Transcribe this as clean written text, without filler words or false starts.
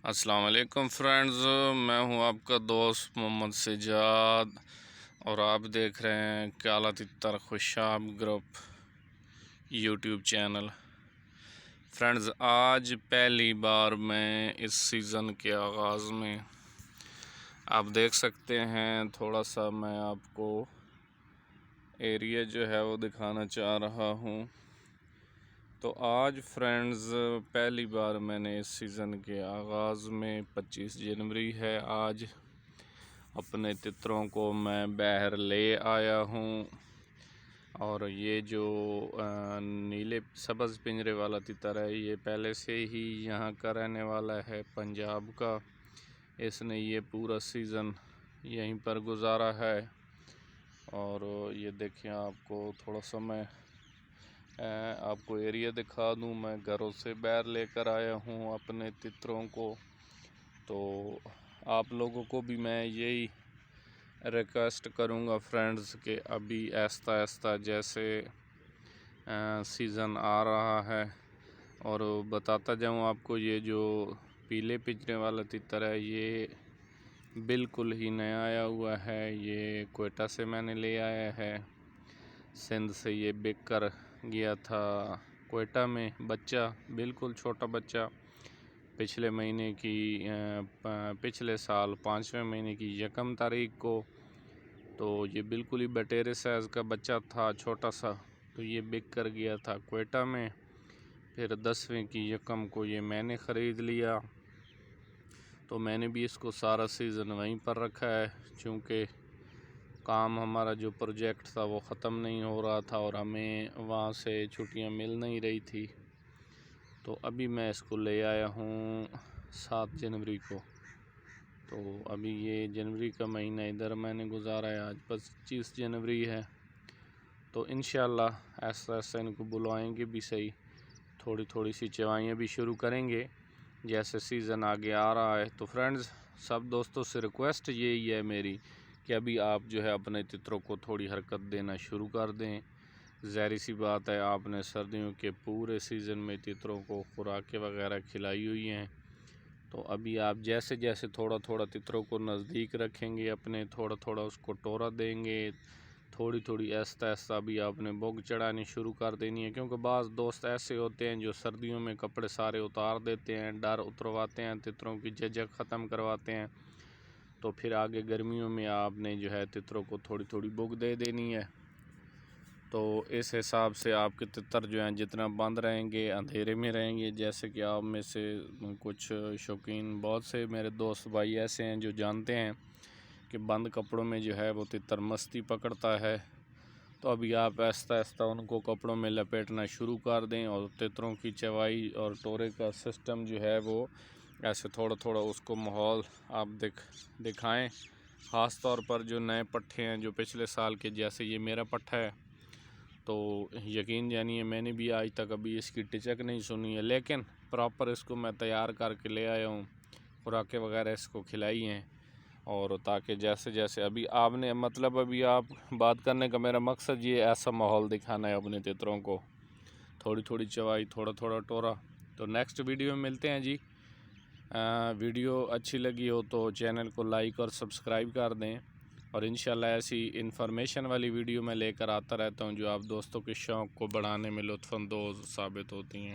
अस्सलाम वालेकुम फ्रेंड्स, मैं हूं आपका दोस्त मोहम्मद सजाद और आप देख रहे हैं काला तितर Khushab group YouTube channel. Friends, आज पहली बार मैं इस सीज़न के आगाज़ में आप देख सकते हैं, थोड़ा सा मैं आपको एरिया जो है वो दिखाना चाह रहा हूं। तो आज फ्रेंड्स पहली बार मैंने इस सीज़न के आगाज़ में 25 जनवरी है आज अपने तितरों को मैं बाहर ले आया हूँ। और ये जो नीले सब्ज़ पिंजरे वाला तितर है, ये पहले से ही यहाँ का रहने वाला है, पंजाब का। इसने ये पूरा सीज़न यहीं पर गुजारा है। और ये देखिए, आपको थोड़ा सा मैं आपको एरिया दिखा दूं। मैं घरों से बाहर लेकर आया हूं अपने तितरों को। तो आप लोगों को भी मैं यही रिक्वेस्ट करूंगा फ्रेंड्स कि अभी आहिस्ता आहिस्ता जैसे सीज़न आ रहा है, और बताता जाऊं आपको, ये जो पीले पिंजरे वाला तितर है ये बिल्कुल ही नया आया हुआ है। ये कोयटा से मैंने ले आया है, सिंध से ये बिक कर गया था कोयटा में। बच्चा बिल्कुल छोटा बच्चा, पिछले महीने की पिछले साल 5वें महीने की 1 तारीख को। तो ये बिल्कुल ही बटेरे साइज़ का बच्चा था, छोटा सा। तो ये बिक कर गया था कोयटा में। फिर 10वें की 1 को ये मैंने ख़रीद लिया। तो मैंने भी इसको सारा सीज़न वहीं पर रखा है, चूँकि काम हमारा जो प्रोजेक्ट था वो ख़त्म नहीं हो रहा था और हमें वहाँ से छुट्टियाँ मिल नहीं रही थी। तो अभी मैं इसको ले आया हूँ 7 जनवरी को। तो अभी ये जनवरी का महीना इधर मैंने गुजारा है, आज 25 जनवरी है। तो इंशाल्लाह ऐसा ऐसा इनको बुलाएंगे भी सही, थोड़ी थोड़ी सी चवाइयाँ भी शुरू करेंगे जैसे सीज़न आगे आ रहा है। तो फ्रेंड्स, सब दोस्तों से रिक्वेस्ट यही है मेरी कि अभी आप जो है अपने तितरों को थोड़ी हरकत देना शुरू कर दें। ज़ाहिर सी बात है, आपने सर्दियों के पूरे सीज़न में तितरों को खुराकें वगैरह खिलाई हुई हैं। तो अभी आप जैसे जैसे थोड़ा थोड़ा तितरों को नज़दीक रखेंगे अपने, थोड़ा थोड़ा उसको टोरा देंगे, थोड़ी थोड़ी आहिस्ता आहिस्ता भी आपने बोग चढ़ानी शुरू कर देनी है। क्योंकि बाज़ दोस्त ऐसे होते हैं जो सर्दियों में कपड़े सारे उतार देते हैं, डर उतरवाते हैं, तितरों की झिझक ख़त्म करवाते हैं। तो फिर आगे गर्मियों में आपने जो है तितरों को थोड़ी थोड़ी बोग दे देनी है। तो इस हिसाब से आपके तितर जो हैं जितना बंद रहेंगे, अंधेरे में रहेंगे। जैसे कि आप में से कुछ शौकीन, बहुत से मेरे दोस्त भाई ऐसे हैं जो जानते हैं कि बंद कपड़ों में जो है वो तितर मस्ती पकड़ता है। तो अभी आप आहिस्ता आहिस्ता उनको कपड़ों में लपेटना शुरू कर दें और तितरों की चवाई और टोरे का सिस्टम जो है वो ऐसे थोड़ा थोड़ा उसको माहौल आप दिखाएं। ख़ास तौर पर जो नए पट्ठे हैं, जो पिछले साल के, जैसे ये मेरा पट्ठा है, तो यकीन जानिए मैंने भी आज तक अभी इसकी टिचक नहीं सुनी है, लेकिन प्रॉपर इसको मैं तैयार करके ले आया हूँ, खुराकें वगैरह इसको खिलाई हैं। और ताकि जैसे जैसे अभी आपने, मतलब अभी आप बात करने का मेरा मकसद ये ऐसा माहौल दिखाना है अपने तितरों को, थोड़ी थोड़ी चवाई, थोड़ा थोड़ा टोरा। तो नेक्स्ट वीडियो में मिलते हैं जी। वीडियो अच्छी लगी हो तो चैनल को लाइक और सब्सक्राइब कर दें, और इंशाल्लाह ऐसी इन्फॉर्मेशन वाली वीडियो मैं लेकर आता रहता हूं जो आप दोस्तों के शौक़ को बढ़ाने में लुत्फ़अंदोज़ साबित होती हैं।